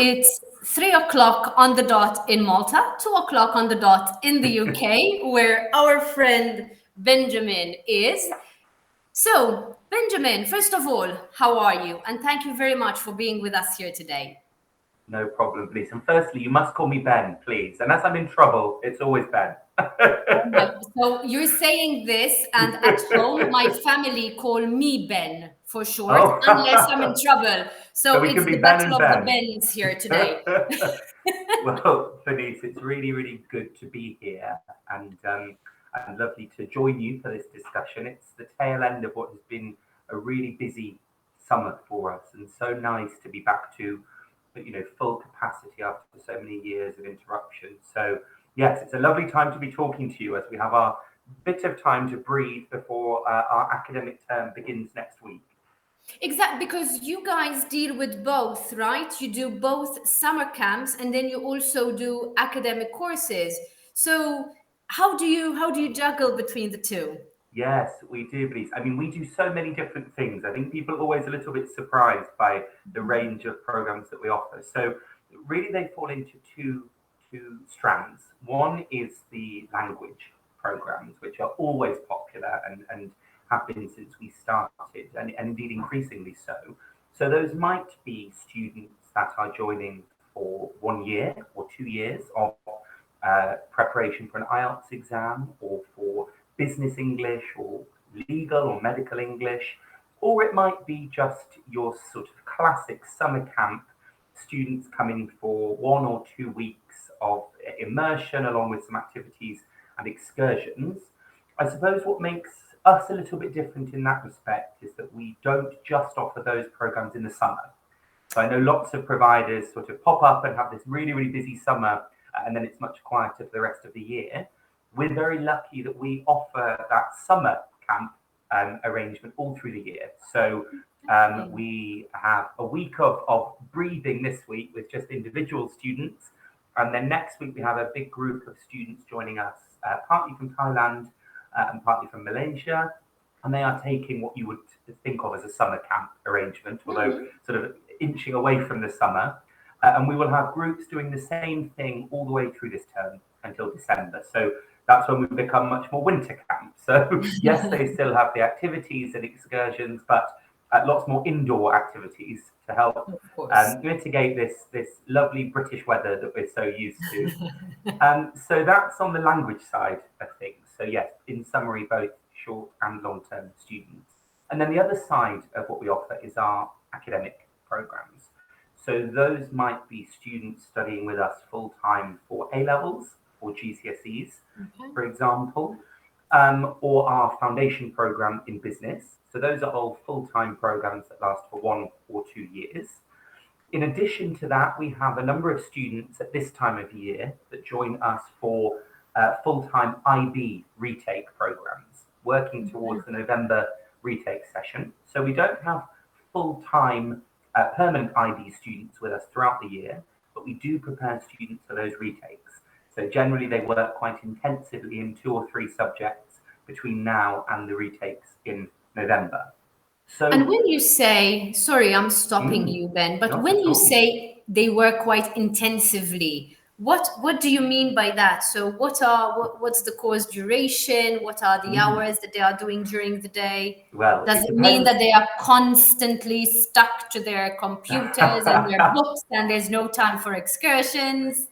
It's 3 o'clock on the dot in Malta, 2 o'clock on the dot in the UK, where our friend Benjamin is. So, Benjamin, first of all, how are you? And thank you very much for being with us here today. No problem, please. And firstly, you must call me Ben, please. Unless I'm in trouble, it's always Ben. So you're saying this, and at home, my family call me Ben for short, Oh. unless I'm in trouble. So we it's can be the Ben battle and of the Ben. Bens here today. Well, Denise, it's really, really good to be here, and lovely to join you for this discussion. It's the tail end of what has been a really busy summer for us, and so nice to be back to, full capacity after so many years of interruption. So yes, it's a lovely time to be talking to you as we have our bit of time to breathe before our academic term begins next week. Exactly, because you guys deal with both, right? You do both summer camps and then you also do academic courses. So how do you juggle between the two? Yes, we do, Denise. I mean, we do so many different things. I think people are always a little bit surprised by the range of programs that we offer. So really they fall into two strands. One is the language programs, which are always popular and have been since we started, and indeed increasingly so. So those might be students that are joining for 1 year or 2 years of preparation for an IELTS exam, or for business English or legal or medical English, or it might be just your sort of classic summer camp students coming for 1 or 2 weeks of immersion along with some activities and excursions. I suppose what makes us a little bit different in that respect is that we don't just offer those programs in the summer. So I know lots of providers sort of pop up and have this really, really busy summer, and then it's much quieter for the rest of the year. We're very lucky that we offer that summer camp arrangement all through the year. So we have a week of breathing this week with just individual students. And then next week we have a big group of students joining us, partly from Thailand and partly from Malaysia. And they are taking what you would think of as a summer camp arrangement, although sort of inching away from the summer. And we will have groups doing the same thing all the way through this term until December. So that's when we become much more winter camp. So yes, they still have the activities and excursions, but lots more indoor activities to help mitigate this lovely British weather that we're so used to. So that's on the language side of things. So yes, in summary, both short and long-term students. And then the other side of what we offer is our academic programs. So those might be students studying with us full-time for A-levels or GCSEs, for example, or our foundation program in business. So those are all full-time programs that last for 1 or 2 years. In addition to that, we have a number of students at this time of year that join us for full-time IB retake programs, working towards the November retake session. So we don't have full-time permanent IB students with us throughout the year, but we do prepare students for those retakes. So generally they work quite intensively in 2 or 3 subjects between now and the retakes in November. So, and when you say, sorry, I'm stopping you, Ben, but when you say they work quite intensively, what do you mean by that? So what's the course duration? What are the hours that they are doing during the day? Well, does it mean that they are constantly stuck to their computers and their books and there's no time for excursions?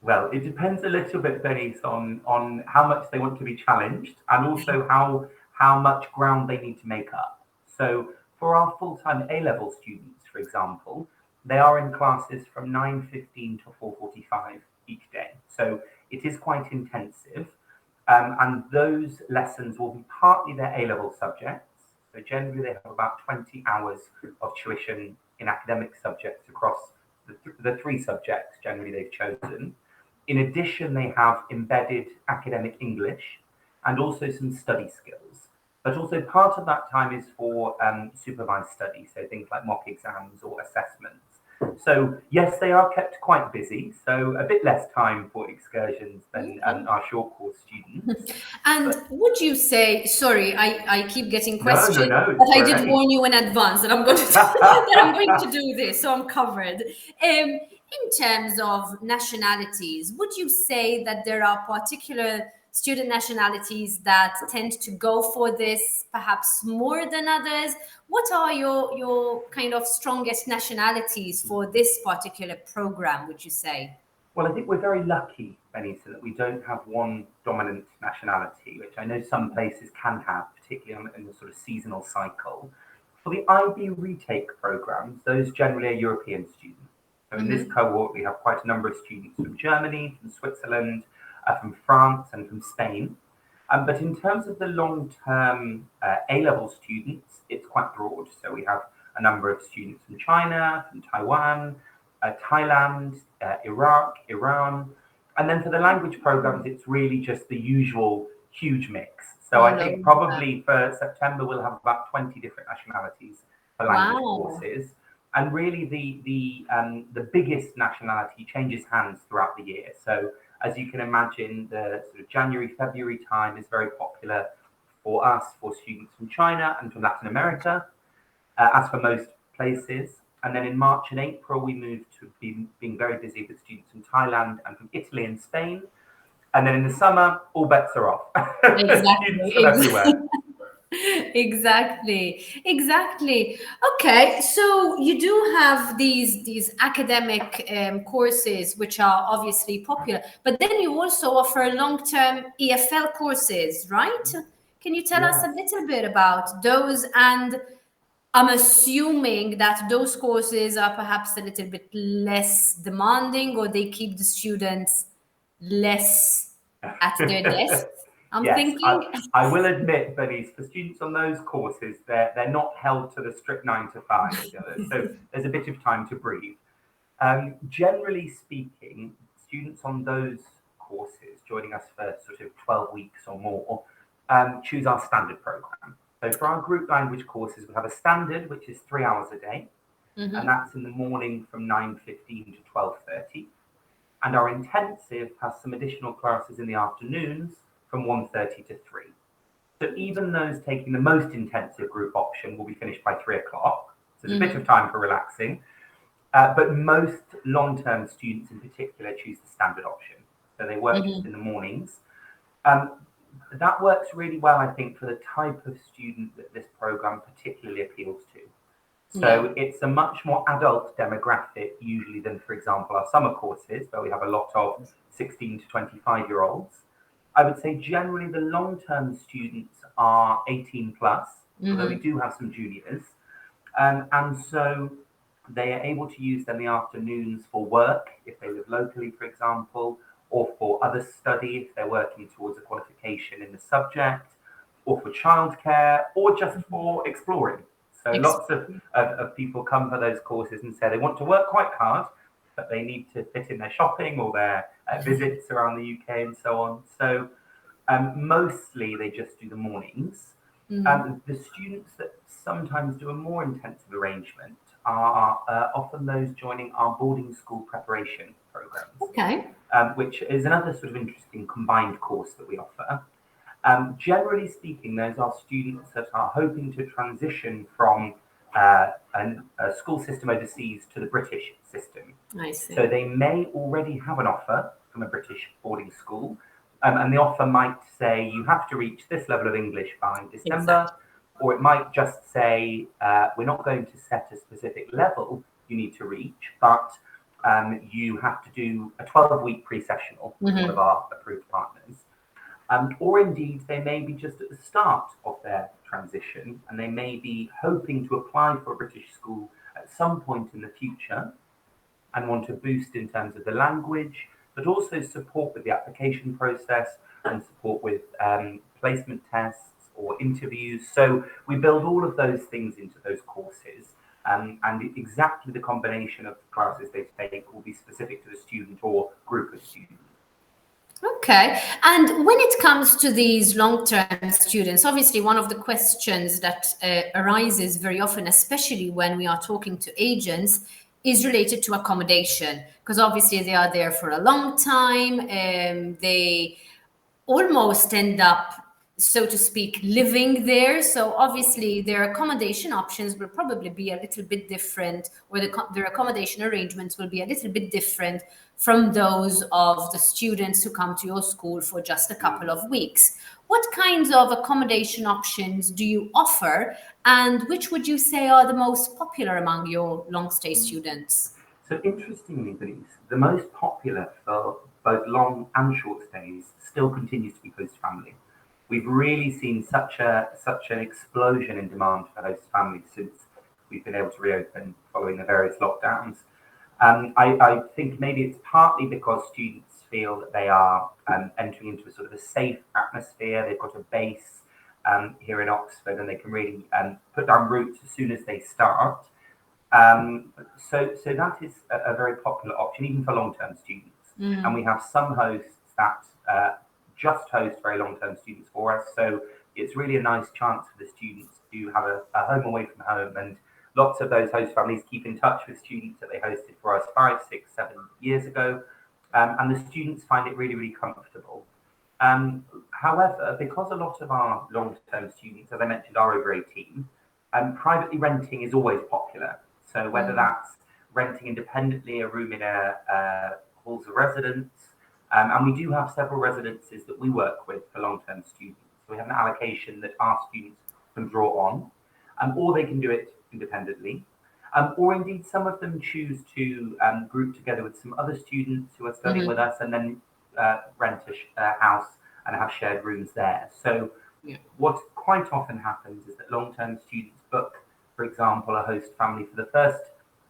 Well, it depends a little bit, Denise, on how much they want to be challenged and also how much ground they need to make up. So for our full-time A-level students, for example, they are in classes from 9:15 to 4:45 each day. So it is quite intensive. And those lessons will be partly their A-level subjects. So generally they have about 20 hours of tuition in academic subjects across the 3 subjects generally they've chosen. In addition, they have embedded academic English and also some study skills. But also part of that time is for supervised study, so things like mock exams or assessments. So yes, they are kept quite busy, so a bit less time for excursions than our short course students. And would you say, sorry, I keep getting questions, no, but I did warn you in advance that I'm going to do this, so I'm covered. In terms of nationalities, would you say that there are particular student nationalities that tend to go for this perhaps more than others? What are your kind of strongest nationalities for this particular program, would you say? Well, I think we're very lucky, Benita, that we don't have one dominant nationality, which I know some places can have, particularly in the sort of seasonal cycle. For the IB retake programs, those generally are European students. So in this cohort, we have quite a number of students from Germany, from Switzerland, from France, and from Spain. But in terms of the long-term A-level students, it's quite broad. So we have a number of students from China, from Taiwan, Thailand, Iraq, Iran. And then for the language programs, it's really just the usual huge mix. So I think probably for September, we'll have about 20 different nationalities for language courses. And really the biggest nationality changes hands throughout the year. So as you can imagine, the sort of January, February time is very popular for us, for students from China and from Latin America, as for most places. And then in March and April, we moved to being very busy with students from Thailand and from Italy and Spain. And then in the summer, all bets are off. Students from everywhere. Exactly. Okay, so you do have these academic courses which are obviously popular, but then you also offer long-term EFL courses, right? Can you tell us a little bit about those? And I'm assuming that those courses are perhaps a little bit less demanding, or they keep the students less at their desks. I'm thinking. I will admit, Bernice, for students on those courses, they're not held to the strict 9 to 5 as the others. So there's a bit of time to breathe. Generally speaking, students on those courses joining us for sort of 12 weeks or more choose our standard program. So for our group language courses, we have a standard, which is 3 hours a day, and that's in the morning from 9:15 to 12:30. And our intensive has some additional classes in the afternoons from 1:30 to 3. So even those taking the most intensive group option will be finished by 3 o'clock. So there's a bit of time for relaxing. But most long-term students in particular choose the standard option. So they work just in the mornings. That works really well, I think, for the type of student that this program particularly appeals to. So it's a much more adult demographic usually than, for example, our summer courses, where we have a lot of 16 to 25-year-olds. I would say generally the long-term students are 18 plus, although we do have some juniors. And so they are able to use them in the afternoons for work, if they live locally, for example, or for other study, if they're working towards a qualification in the subject, or for childcare, or just for exploring. So lots of people come for those courses and say they want to work quite hard, but they need to fit in their shopping or their visits around the UK and so on. So mostly they just do the mornings. The students that sometimes do a more intensive arrangement are often those joining our boarding school preparation programs, which is another sort of interesting combined course that we offer. Generally speaking, those are students that are hoping to transition from a school system overseas to the British system. I see. So they may already have an offer from a British boarding school, and the offer might say you have to reach this level of English by December, or it might just say we're not going to set a specific level you need to reach, but you have to do a 12-week pre-sessional with one of our approved partners. Or indeed, they may be just at the start of their transition and they may be hoping to apply for a British school at some point in the future and want to boost in terms of the language, but also support with the application process and support with placement tests or interviews. So we build all of those things into those courses. And exactly the combination of classes they take will be specific to the student or group of students. Okay. And when it comes to these long-term students, obviously one of the questions that arises very often, especially when we are talking to agents, is related to accommodation, because obviously they are there for a long time. They almost end up so to speak, living there. So obviously their accommodation options will probably be a little bit different, or their accommodation arrangements will be a little bit different from those of the students who come to your school for just a couple of weeks. What kinds of accommodation options do you offer, and which would you say are the most popular among your long stay students? So interestingly, Denise, the most popular for both long and short stays still continues to be host family. We've really seen such an explosion in demand for host families since we've been able to reopen following the various lockdowns. I think maybe it's partly because students feel that they are entering into a sort of a safe atmosphere. They've got a base here in Oxford, and they can really put down roots as soon as they start. So that is a very popular option, even for long-term students. And we have some hosts that just host very long-term students for us. So it's really a nice chance for the students to have a home away from home. And lots of those host families keep in touch with students that they hosted for us 5, 6, 7 years ago. And the students find it really, really comfortable. However, because a lot of our long-term students, as I mentioned, are over 18, privately renting is always popular. So whether that's renting independently a room in a halls of residence, and we do have several residences that we work with for long-term students. So we have an allocation that our students can draw on, or they can do it independently. Or indeed, some of them choose to group together with some other students who are studying with us and then rent a house and have shared rooms there. So what quite often happens is that long-term students book, for example, a host family for the first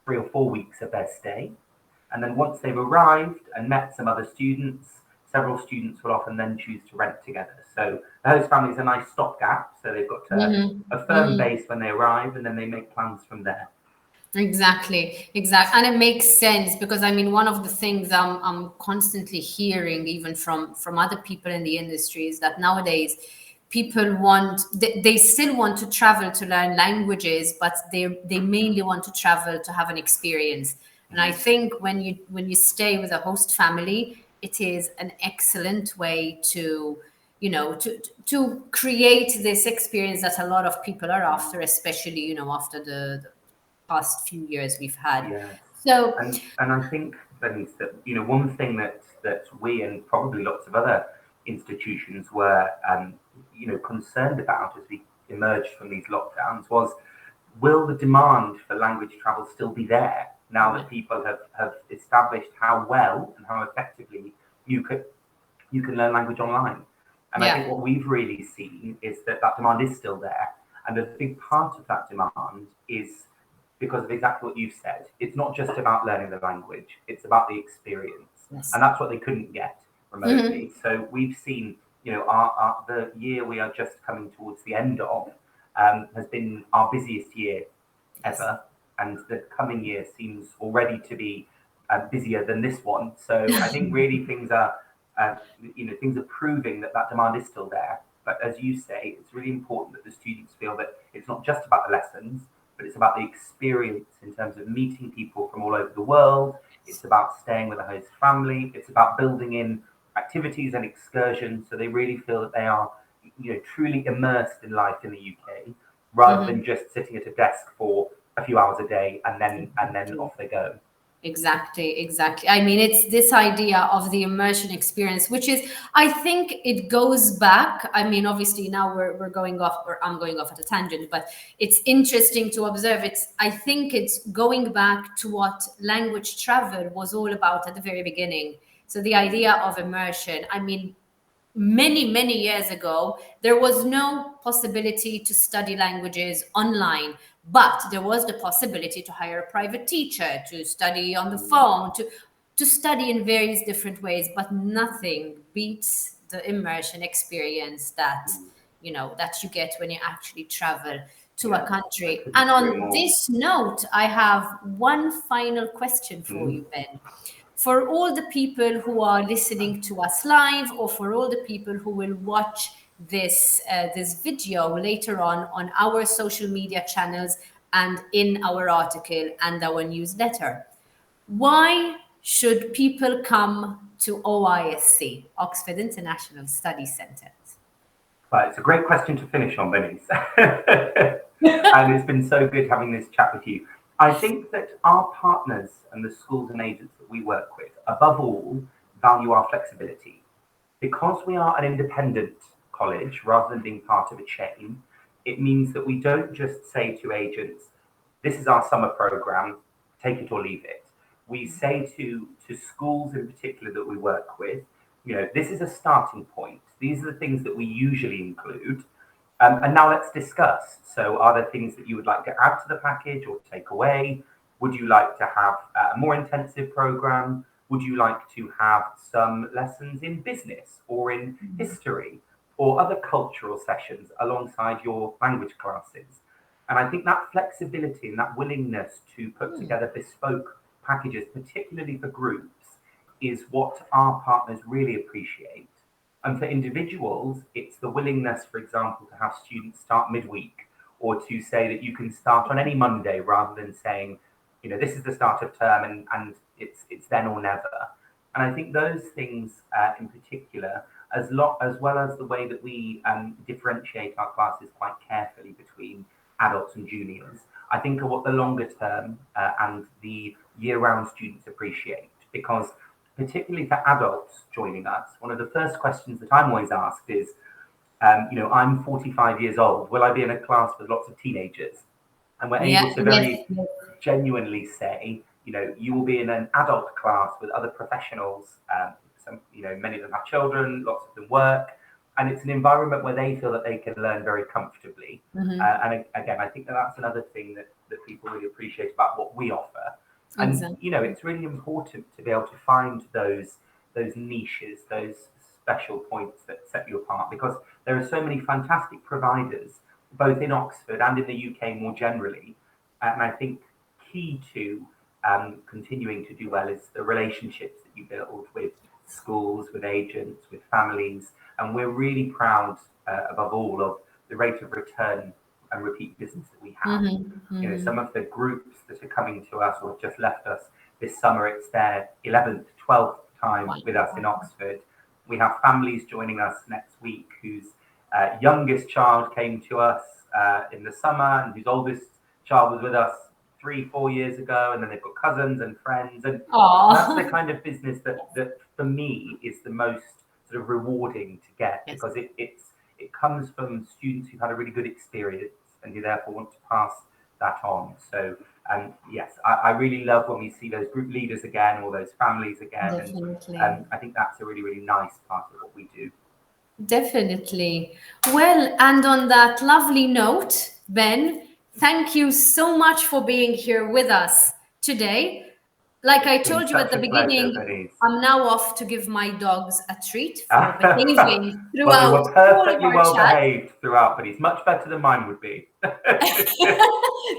3 or 4 weeks of their stay. And then once they've arrived and met some other students, several students will often then choose to rent together. So the host family is a nice stopgap. So they've got a firm base when they arrive, and then they make plans from there. Exactly. And it makes sense, because I mean, one of the things I'm constantly hearing, even from other people in the industry, is that nowadays people they still want to travel to learn languages, but they mainly want to travel to have an experience. And I think when you stay with a host family, it is an excellent way to, to create this experience that a lot of people are after, especially, after the past few years we've had. Yes. So, And I think, Denise, that one thing that we and probably lots of other institutions were concerned about as we emerged from these lockdowns was, will the demand for language travel still be there now that people have established how well and how effectively you can learn language online? And I think what we've really seen is that demand is still there. And a big part of that demand is because of exactly what you've said. It's not just about learning the language, it's about the experience. yes. And that's what they couldn't get remotely. So we've seen, the year we are just coming towards the end of has been our busiest year ever. And the coming year seems already to be busier than this one. So I think really things are proving that demand is still there. But as you say, it's really important that the students feel that it's not just about the lessons, but it's about the experience in terms of meeting people from all over the world. It's about staying with a host family. It's about building in activities and excursions, so they really feel that they are, truly immersed in life in the UK, rather than just sitting at a desk for a few hours a day and then off they go. Exactly. I mean, it's this idea of the immersion experience, which is, I think it goes back. I mean, obviously now we're going off, or I'm going off at a tangent, but it's interesting to observe. I think it's going back to what language travel was all about at the very beginning. So the idea of immersion, I mean, many years ago, there was no possibility to study languages online, but there was the possibility to hire a private teacher, to study on the phone, to study in various different ways. But nothing beats the immersion experience that you get when you actually travel to a country. And on this note, I have one final question for you, Ben. For all the people who are listening to us live, or for all the people who will watch this video later on our social media channels and in our article and our newsletter, why should people come to OISC, Oxford International Study Centre? Well, it's a great question to finish on, Bernice. And it's been so good having this chat with you. I think that our partners and the schools and agents that we work with, above all, value our flexibility. Because we are an independent college rather than being part of a chain, it means that we don't just say to agents, this is our summer program, take it or leave it. We say to schools in particular that we work with, this is a starting point. These are the things that we usually include. And now let's discuss. So are there things that you would like to add to the package or take away? Would you like to have a more intensive program? Would you like to have some lessons in business or in history or other cultural sessions alongside your language classes? And I think that flexibility and that willingness to put together bespoke packages, particularly for groups, is what our partners really appreciate. And for individuals, it's the willingness, for example, to have students start midweek, or to say that you can start on any Monday rather than saying, this is the start of term and it's then or never. And I think those things in particular, as well as the way that we differentiate our classes quite carefully between adults and juniors, I think are what the longer term and the year-round students appreciate. Because particularly for adults joining us, one of the first questions that I'm always asked is, I'm 45 years old, will I be in a class with lots of teenagers? And we're able to very genuinely say, you will be in an adult class with other professionals. Many of them have children, lots of them work, and it's an environment where they feel that they can learn very comfortably. And again, I think that's another thing that people really appreciate about what we offer. And it's really important to be able to find those niches, those special points that set you apart, because there are so many fantastic providers, both in Oxford and in the UK more generally. And I think key to continuing to do well is the relationships that you build with schools, with agents, with families. And we're really proud, above all, of the rate of return and repeat business that we have. Some of the groups that are coming to us or have just left us this summer, it's their 11th, 12th time with us in Oxford. We have families joining us next week whose youngest child came to us in the summer and whose oldest child was with us 3-4 years ago, and then they've got cousins and friends, and that's the kind of business that for me is the most sort of rewarding to get, because it comes from students who've had a really good experience and who therefore want to pass that on. So yes, I really love when we see those group leaders again or those families again. Definitely. And I think that's a really, really nice part of what we do. Definitely. Well, and on that lovely note, Ben, thank you so much for being here with us today. Like I told you at the beginning, I'm now off to give my dogs a treat for behaving throughout. Well, they were perfectly well behaved throughout, but he's much better than mine would be.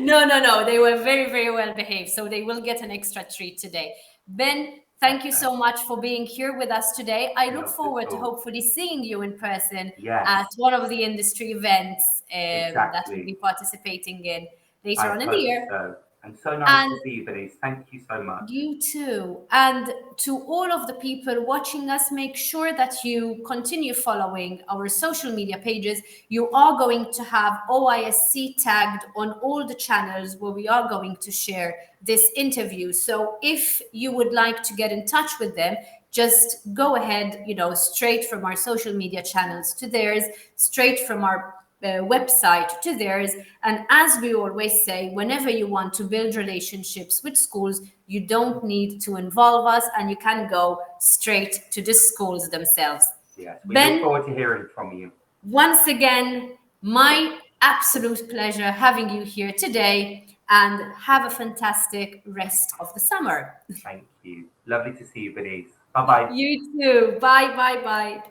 No. They were very, very well behaved. So they will get an extra treat today. Ben, thank you so much for being here with us today. I look forward to hopefully seeing you in person at one of the industry events that we'll be participating in later on in the year. So. And so nice to see you, Bernice. Thank you so much. You too. And to all of the people watching us, make sure that you continue following our social media pages. You are going to have OISC tagged on all the channels where we are going to share this interview. So if you would like to get in touch with them, just go ahead, straight from our social media channels to theirs, straight from our website to theirs. And as we always say, whenever you want to build relationships with schools, you don't need to involve us, and you can go straight to the schools themselves. Yes, we look forward to hearing from you. Once again, my absolute pleasure having you here today, and have a fantastic rest of the summer. Thank you. Lovely to see you, Bernice. Bye-bye. You too. Bye.